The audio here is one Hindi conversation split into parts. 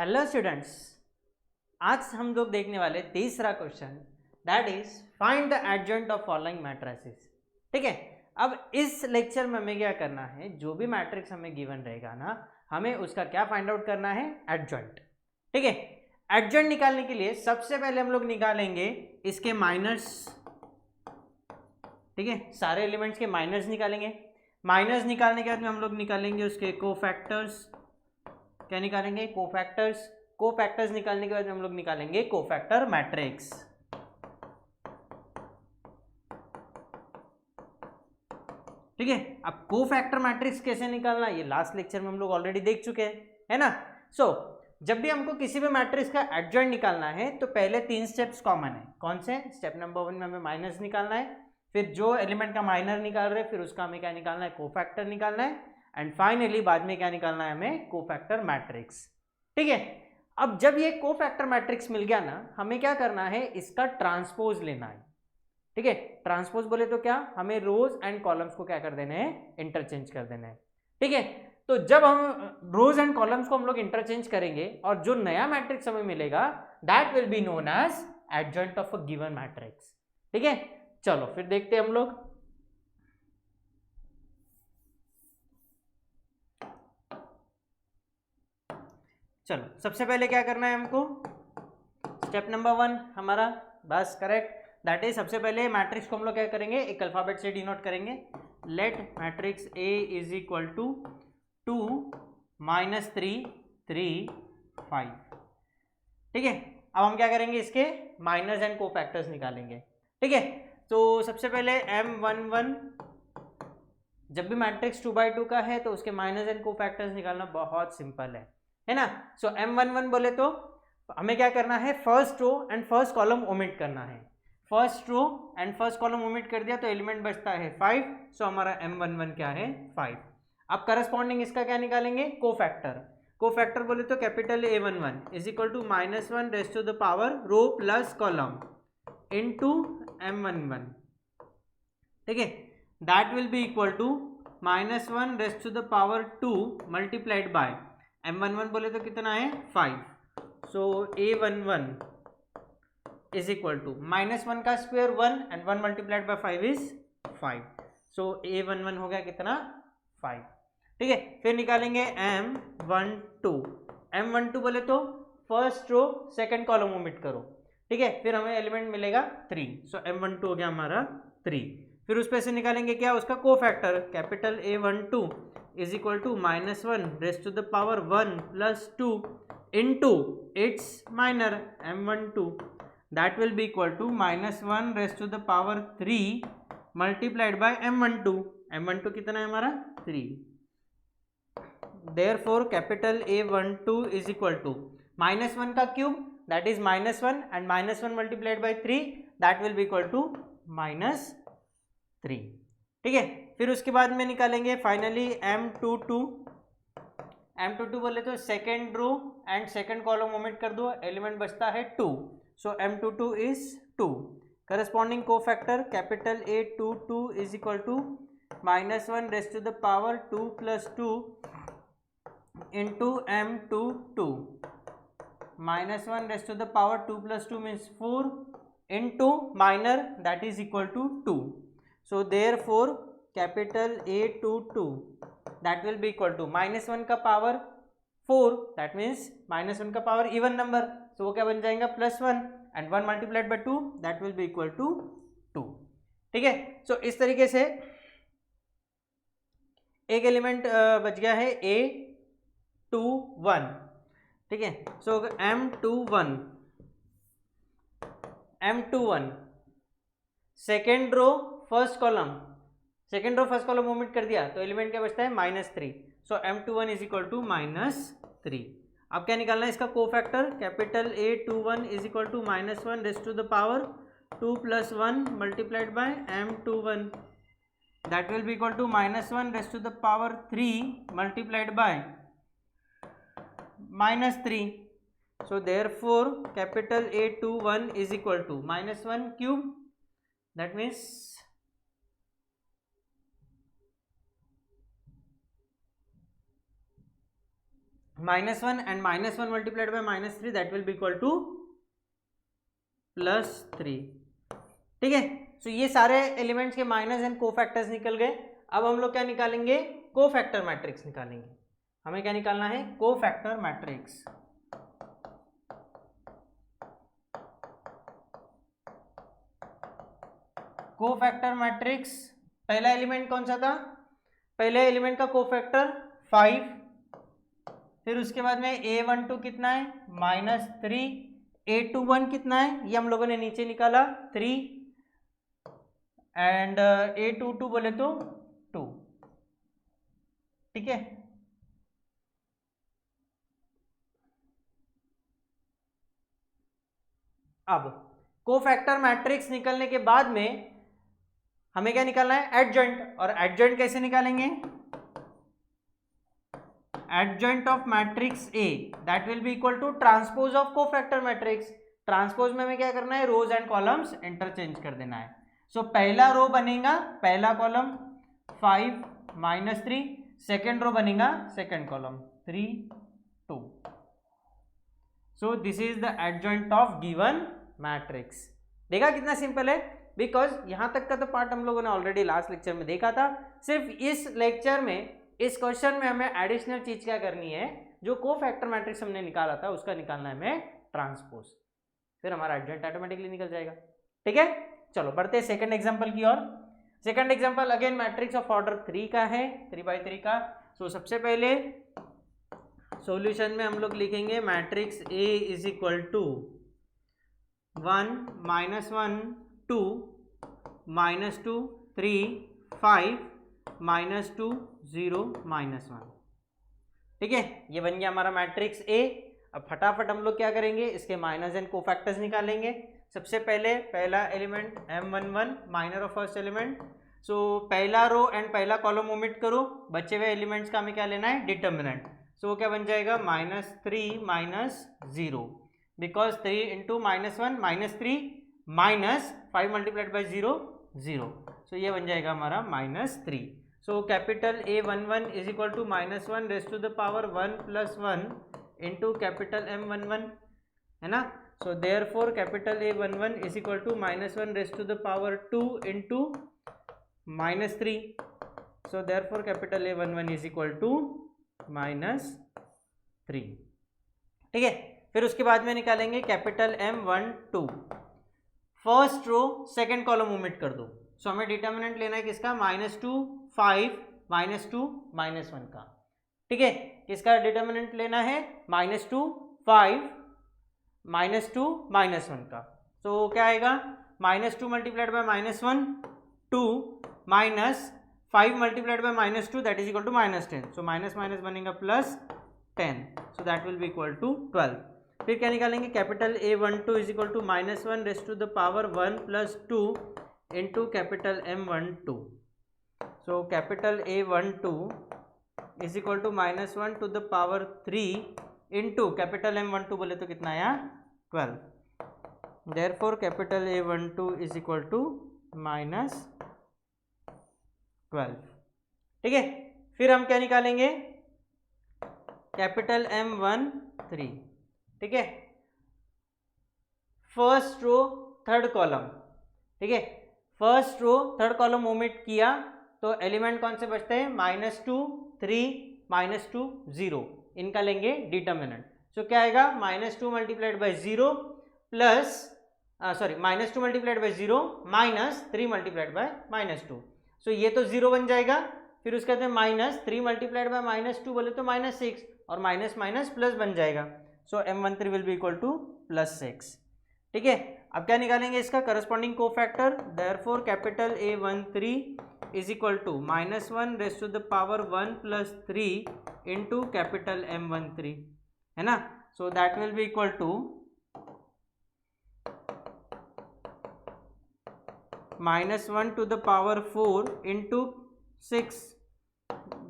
हेलो स्टूडेंट्स, आज हम लोग देखने वाले तीसरा question, that is find the adjoint of following matrices. ठीक है, अब इस लेक्चर में हमें क्या करना है, जो भी मैट्रिक्स हमें गिवन रहेगा ना, हमें उसका क्या फाइंड आउट करना है, एडजॉइंट। ठीक है, एडजॉइंट निकालने के लिए सबसे पहले हम लोग निकालेंगे इसके माइनर्स। ठीक है, सारे एलिमेंट्स के माइनर्स निकालेंगे। माइनर्स निकालने के बाद में हम लोग निकालेंगे उसके कोफैक्टर्स। क्या निकालेंगे? कोफैक्टर्स। कोफैक्टर्स निकालने के बाद हम लोग निकालेंगे कोफैक्टर मैट्रिक्स। ठीक है, अब कोफैक्टर मैट्रिक्स कैसे निकालना, ये लास्ट लेक्चर में हम लोग ऑलरेडी देख चुके हैं, है ना। सो जब भी हमको किसी भी मैट्रिक्स का एडजॉइंट निकालना है तो पहले 3 स्टेप्स कॉमन है। कौन से? स्टेप नंबर 1 में हमें माइनस निकालना है, फिर जो एलिमेंट का माइनर निकाल रहे हैं फिर उसका हमें क्या निकालना है, कोफैक्टर निकालना है, एंड फाइनली बाद में क्या निकालना है, हमें कोफैक्टर मैट्रिक्स। ठीक है, अब जब ये कोफैक्टर मैट्रिक्स मिल गया ना, हमें क्या करना है, इसका ट्रांसपोज लेना है। ठीक है, ट्रांसपोज बोले तो क्या, हमें रोज एंड कॉलम्स को क्या कर देना है, इंटरचेंज कर देना है। ठीक है, तो जब हम रोज एंड कॉलम्स को हम लोग इंटरचेंज करेंगे और जो नया मैट्रिक्स हमें मिलेगा, that will be known as adjoint of a given matrix. ठीक है, चलो फिर देखते हैं हम लोग। चलो सबसे पहले क्या करना है हमको, स्टेप नंबर 1 हमारा बस करेक्ट, दैट इज सबसे पहले मैट्रिक्स को हम लोग क्या करेंगे, एक अल्फाबेट से डिनोट करेंगे। Let matrix A is equal to 2 -3 3 5। ठीक है, अब हम क्या करेंगे, इसके माइनर्स एंड कोफैक्टर्स निकालेंगे। ठीक है, तो सबसे पहले M11, जब भी मैट्रिक्स 2x2 का है तो उसके माइनर्स एंड कोफैक्टर्स निकालना बहुत सिंपल है ना। सो M11 बोले तो हमें क्या करना है, first row and first column omit करना है। First row and first column omit कर दिया तो एलिमेंट बचता है 5। सो हमारा M11 क्या है, 5। अब करस्पॉन्डिंग इसका क्या निकालेंगे, कोफैक्टर। कोफैक्टर बोले तो capital A11 is equal to -1 raise to the power row plus column into M11। ठीक है, that will be equal to -1 raise to the power 2 multiplied by M11 बोले तो कितना है, 5। सो A11 इज इक्वल टू -1 का square 1 and 1 multiplied by 5 is 5। So A11 हो गया कितना, 5। ठीक है, फिर निकालेंगे M12। M12 बोले तो first row second column omit करो। ठीक है, फिर हमें एलिमेंट मिलेगा 3। सो M12 हो गया हमारा 3। फिर उस पे से निकालेंगे क्या, उसका cofactor capital A12 is equal to -1 raise to the power 1 plus 2 into its minor M12, that will be equal to -1 raised to the power 3 multiplied by M12। M12 कितना है हमारा, 3। therefore capital A12 is equal to -1 का cube that is -1 and -1 multiplied by 3 that will be equal to -3। ठीक है, फिर उसके बाद में निकालेंगे फाइनली M22 बोले तो second row and second column omit कर दो, एलिमेंट बचता है 2। So M22 is 2। Corresponding cofactor capital A22 is equal to -1 raise to the power 2 plus 2 into M22। -1 raise to the power 2 plus 2 means 4 into minor that is equal to 2। So therefore capital A22 that will be equal to -1 का पावर 4 that means -1 का पावर इवन नंबर, so वो क्या बन जाएगा, +1 and 1 multiplied by 2 that will be equal to 2। ठीक है, so इस तरीके से एक एलिमेंट बच गया है A21। ठीक है, so M21 second row first column omit कर दिया तो एलिमेंट क्या बचता है, -3। So M21 is equal to -3। अब क्या निकालना है, इसका cofactor capital A21 is equal to -1 raise to the power 2 plus 1 multiplied by M21 that will be equal to -1 raise to the power 3 multiplied by -3। So therefore capital A21 is equal to -1 cube that means -1 and -1 multiplied by -3 that will be equal to +3। ठीक है, सो ये सारे एलिमेंट्स के माइनस एंड कोफैक्टर्स निकल गए। अब हम लोग क्या निकालेंगे, कोफैक्टर मैट्रिक्स निकालेंगे। हमें क्या निकालना है, कोफैक्टर मैट्रिक्स। कोफैक्टर मैट्रिक्स, पहला एलिमेंट कौन सा था, पहले एलिमेंट का कोफैक्टर 5, फिर उसके बाद में a12 कितना है -3, a21 कितना है ये हम लोगों ने नीचे निकाला 3 एंड a22 बोले तो 2। ठीक है, अब कोफैक्टर मैट्रिक्स निकलने के बाद में हमें क्या निकालना है, एडजॉइंट। और एडजॉइंट कैसे निकालेंगे, adjoint of matrix A that will be equal to transpose of cofactor matrix. Transpose में हमें क्या करना है, रोज एंड कॉलम्स इंटरचेंज कर देना है। सो पहला रो बनेगा पहला कॉलम 5 -3, सेकेंड रो बनेगा second column 3 2। So this is the adjoint of given matrix. देखा कितना सिंपल है, बिकॉज यहां तक का तो पार्ट हम लोगों ने ऑलरेडी लास्ट लेक्चर में देखा था। सिर्फ इस लेक्चर में, इस क्वेश्चन में हमें एडिशनल चीज क्या करनी है, जो कोफैक्टर मैट्रिक्स हमने निकाला था उसका निकालना है हमें ट्रांसपोज, फिर हमारा एडजॉइंट ऑटोमेटिकली निकल जाएगा। ठीक है, चलो बढ़ते हैं सेकंड एग्जांपल की ओर। Second example again matrix of order 3 का है, 3x3 का। सो सबसे पहले सॉल्यूशन में हम लोग लिखेंगे matrix A is equal to 1 -1 2 -2 3 5 -2 0 -1। ठीक है, ये बन गया हमारा मैट्रिक्स A। अब फटाफट हम लोग क्या करेंगे, इसके माइनस एंड कोफैक्टर्स निकालेंगे। सबसे पहले पहला element M11 minor of first element. So पहला रो एंड पहला कॉलम ओमिट करो, बचे हुए एलिमेंट्स का हमें क्या लेना है, डिटर्मिनेंट। सो क्या बन जाएगा -3 -0, because 3 into -1 -3 -5 multiplied by 0 0। So ये बन जाएगा हमारा -3। So capital A11 is equal to -1 raise to the power 1 + 1 into capital M11, है ना। So therefore capital A11 is equal to -1 raise to the power 2 into -3। So therefore capital A11 is equal to -3। ठीक है, फिर उसके बाद में निकालेंगे capital M12। First row second column omit कर दो। सो हमें डिटर्मिनेंट लेना है किसका, -2 5 -2 -1 का। ठीक है, किसका डिटर्मिनेंट लेना है, -2 5 -2 -1 का। तो क्या आएगा, -2 multiplied by -1 2 -5 multiplied by -2 that is equal to -10। So minus minus बनेगा +10, so that will be equal to 12। फिर क्या निकालेंगे, capital A12 is equal to -1 raise to the power 1 + 2 into capital M12। So capital A12 is equal to -1 to the power 3 into capital M12 बोले तो कितना आया, 12। Therefore capital A12 is equal to -12। ठीक है, फिर हम क्या निकालेंगे, कैपिटल M13। ठीक है, फर्स्ट रो थर्ड कॉलम। ठीक है, first row third column omit किया तो एलिमेंट कौन से बचते हैं, -2 3 -2 0, इनका लेंगे डिटर्मिनेंट। सो क्या आएगा, -2 multiplied by 0 plus -2 multiplied by 0 -3 multiplied by -2। So ये तो 0 बन जाएगा। फिर उसके बाद -3 मल्टीप्लाइड बाय -2 बोले तो -6, और माइनस माइनस प्लस बन जाएगा। So M13 will be equal to +6। ठीक है, अब क्या निकालेंगे, इसका corresponding cofactor. Therefore capital A13 is equal to -1 raise to the power 1 + 3 into capital M13, है ना। So that will be equal to -1 to the power 4 into 6।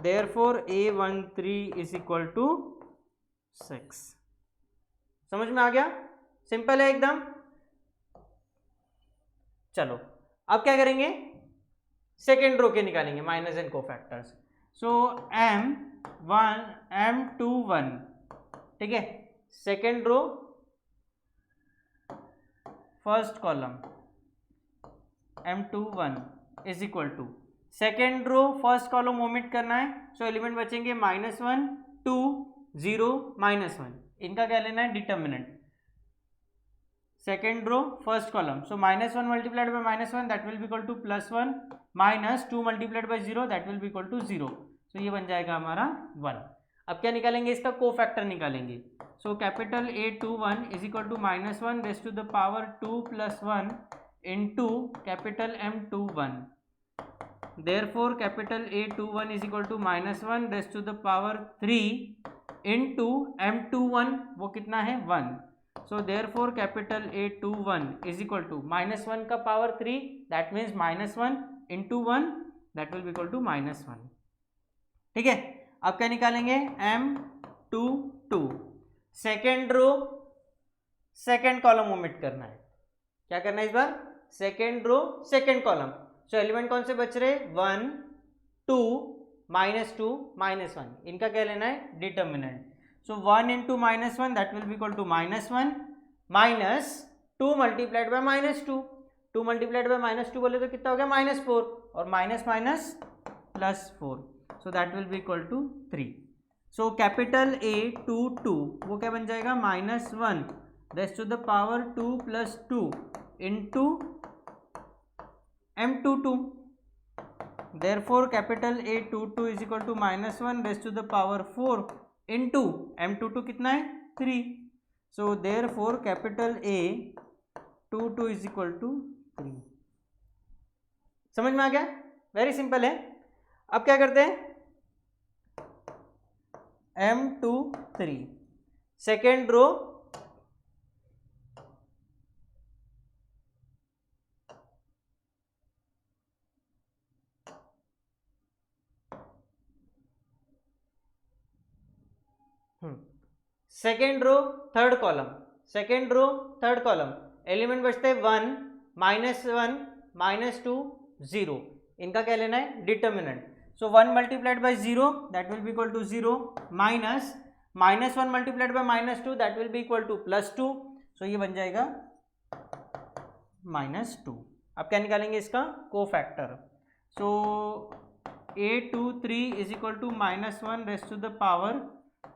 Therefore A13 is equal to 6। समझ में आ गया, सिंपल है एकदम। चलो अब क्या करेंगे, सेकेंड रो के निकालेंगे minus and cofactors. So M21 ठीक है, second row first column M21 is equal to, second row first column omit करना है, सो एलिमेंट बचेंगे -1 2 0 -1, इनका क्या लेना है determinant, second row first column, so -1 multiplied by -1 that will be equal to +1 -2 multiplied by 0 that will be equal to 0, so ये बन जाएगा हमारा 1। अब क्या निकालेंगे, इसका कोफैक्टर निकालेंगे, so capital A21 is equal to -1 raise to the power 2 + 1 into capital M21, therefore capital A21 is equal to -1 raise to the power 3 into M21 वो कितना है 1, so therefore capital A21 is equal to -1 का power 3 that means -1 into 1 that will be equal to -1, ठीक है। अब क्या निकालेंगे, M22, second row second column omit करना है, क्या करना है इस बार, second row second column, so element कौन से बच रहे 1 2 -2 -1, इनका क्या लेना है determinant, so 1 into -1 that will be equal to -1 -2 multiplied by -2, 2 multiplied by -2 बोले तो कितना हो गया -4 और minus minus +4, so that will be equal to 3, so capital A22 वो क्या बन जाएगा -1 raise to the power 2 + 2 into M22, therefore capital A22 is equal to -1 raise to the power 4 into M22 कितना है 3, so therefore capital A22 is equal to 3। समझ में आ गया, वेरी सिंपल है। अब क्या करते हैं, M23 second row second row third column, second row third column element बचते हैं 1 -1 -2 0, इनका क्या लेना है determinant, so 1 multiplied by 0 that will be equal to 0 -1 multiplied by -2 that will be equal to +2, so ये बन जाएगा -2। अब क्या निकालेंगे इसका cofactor, so A23 is equal to -1 raise to the power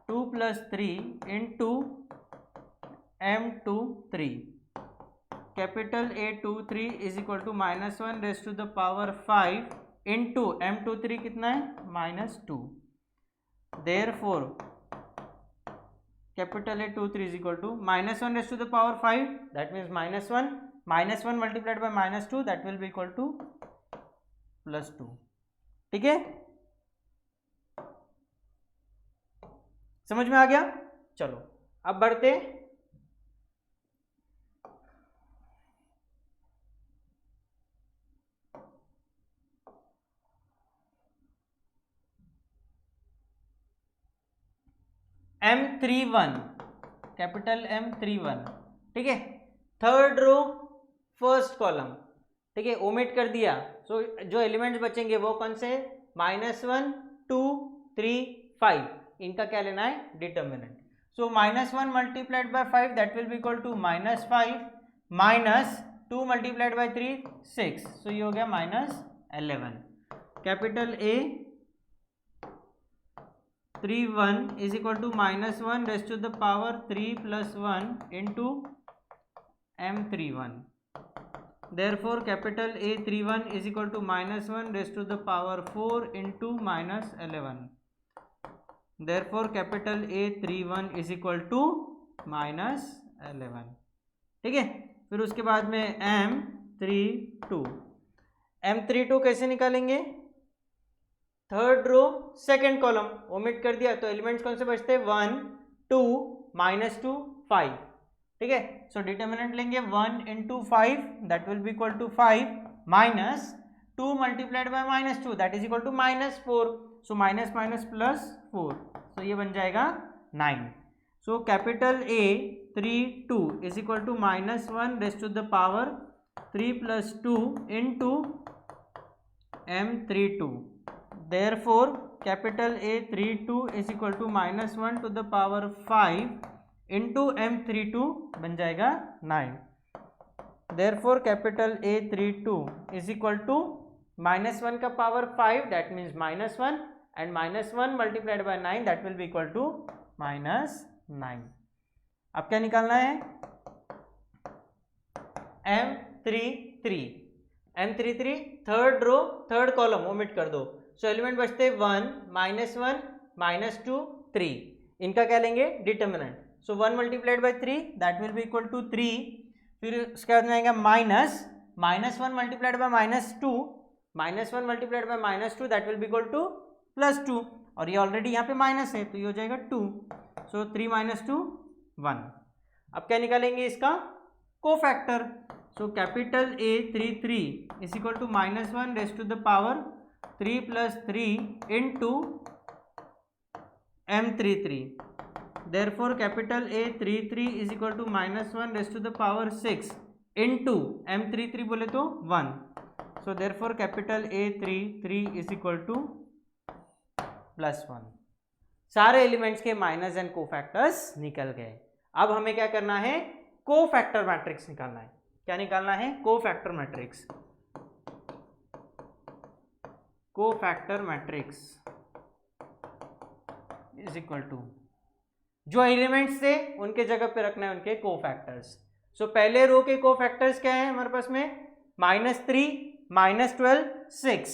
2 + 3 into M23, capital A23 is equal to -1 raise to the power 5 into M23 कितना है -2, therefore capital A23 is equal to -1 raise to the power 5 that means -1 multiplied by -2 that will be equal to +2, ठीक है, समझ में आ गया। चलो अब बढ़ते M31, कैपिटल M31, ठीक है, थर्ड रो फर्स्ट कॉलम, ठीक है, ओमिट कर दिया, सो जो एलिमेंट्स बचेंगे वो कौन से -1 2 3 5, इनका क्या लेना है determinant, so -1 multiplied by 5 that will be equal to -5 -2 multiplied by 3 6, so ये हो गया -11, capital A31 is equal to -1 raise to the power 3 + 1 into M31, therefore capital A31 is equal to -1 raise to the power 4 into -11, therefore capital A31 is equal to -11, ठीक है। फिर उसके बाद में M32 कैसे निकालेंगे, third row second column omit कर दिया तो एलिमेंट्स कौन से बचते हैं 1 2 -2 5, ठीक है, सो डिटर्मिनेंट लेंगे 1 into 5 that will be equal to 5 -2 multiplied by -2 that is equal to -4, so minus minus +4, so ये बन जाएगा 9, so capital A32 is equal to -1 raise to the power 3 + 2 into M32, therefore capital A32 is equal to -1 to the power 5 into M32 बन जाएगा 9। Therefore capital A32 is equal to -1 का power 5 that means -1 and -1 multiplied by 9 that will be equal to -9। अब क्या निकालना है? M33 third row third column omit कर दो, सो एलिमेंट बचते 1 -1 -2 3। इनका क्या लेंगे? Determinant. So 1 multiplied by 3 that will be equal to 3। फिर उसके बाद जाएगा -1 multiplied by -2 -1 multiplied by -2 that will be equal to +2, और ये ऑलरेडी यहाँ पे माइनस है तो ये हो जाएगा 2। सो 3 - 2 1। अब क्या निकालेंगे इसका? Cofactor. So capital A33 is equal to -1 raise to the power 3 + 3 into M33। Therefore capital A33 is equal to -1 raise to the power 6 into M33 बोले तो 1। So therefore capital A33 is equal to +1। सारे एलिमेंट्स के माइनस एंड कोफैक्टर्स निकल गए। अब हमें क्या करना है? कोफैक्टर मैट्रिक्स निकालना है। क्या निकालना है? Cofactor matrix. Cofactor matrix is equal to जो एलिमेंट्स थे उनके जगह पे रखना है उनके कोफैक्टर्स। सो पहले रो के कोफैक्टर्स क्या है हमारे पास में? -3 -12 6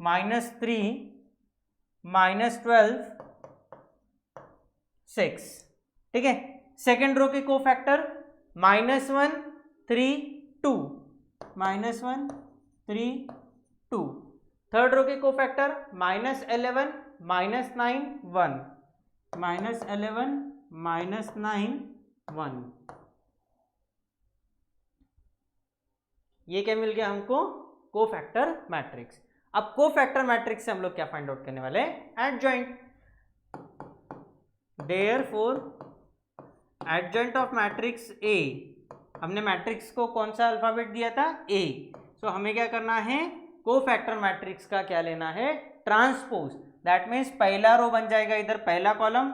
-3 -12 6। ठीक है। सेकेंड रो के कोफैक्टर -1 3 2 -1 3 2। थर्ड रो के कोफैक्टर -11 -9 1 -11 -9 1। ये क्या मिल गया हमको? Cofactor matrix. अब कोफैक्टर मैट्रिक्स से हम लोग क्या फाइंड आउट करने वाले हैं? Adjoint. Therefore adjoint of matrix A, हमने मैट्रिक्स को कौन सा अल्फाबेट दिया था? ए। सो हमें क्या करना है? कोफैक्टर मैट्रिक्स का क्या लेना है? ट्रांसपोज। दैट मीन्स पहला रो बन जाएगा इधर पहला कॉलम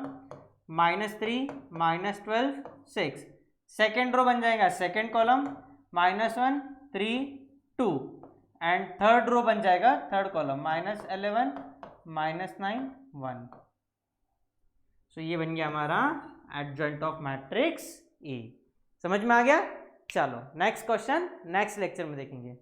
-3 -12 6। सेकेंड रो बन जाएगा second column -1 3 2 and third row बन जाएगा थर्ड कॉलम -11 -9 1। सो ये बन गया हमारा एडजॉइंट ऑफ मैट्रिक्स ए। समझ में आ गया? चलो नेक्स्ट क्वेश्चन नेक्स्ट लेक्चर में देखेंगे।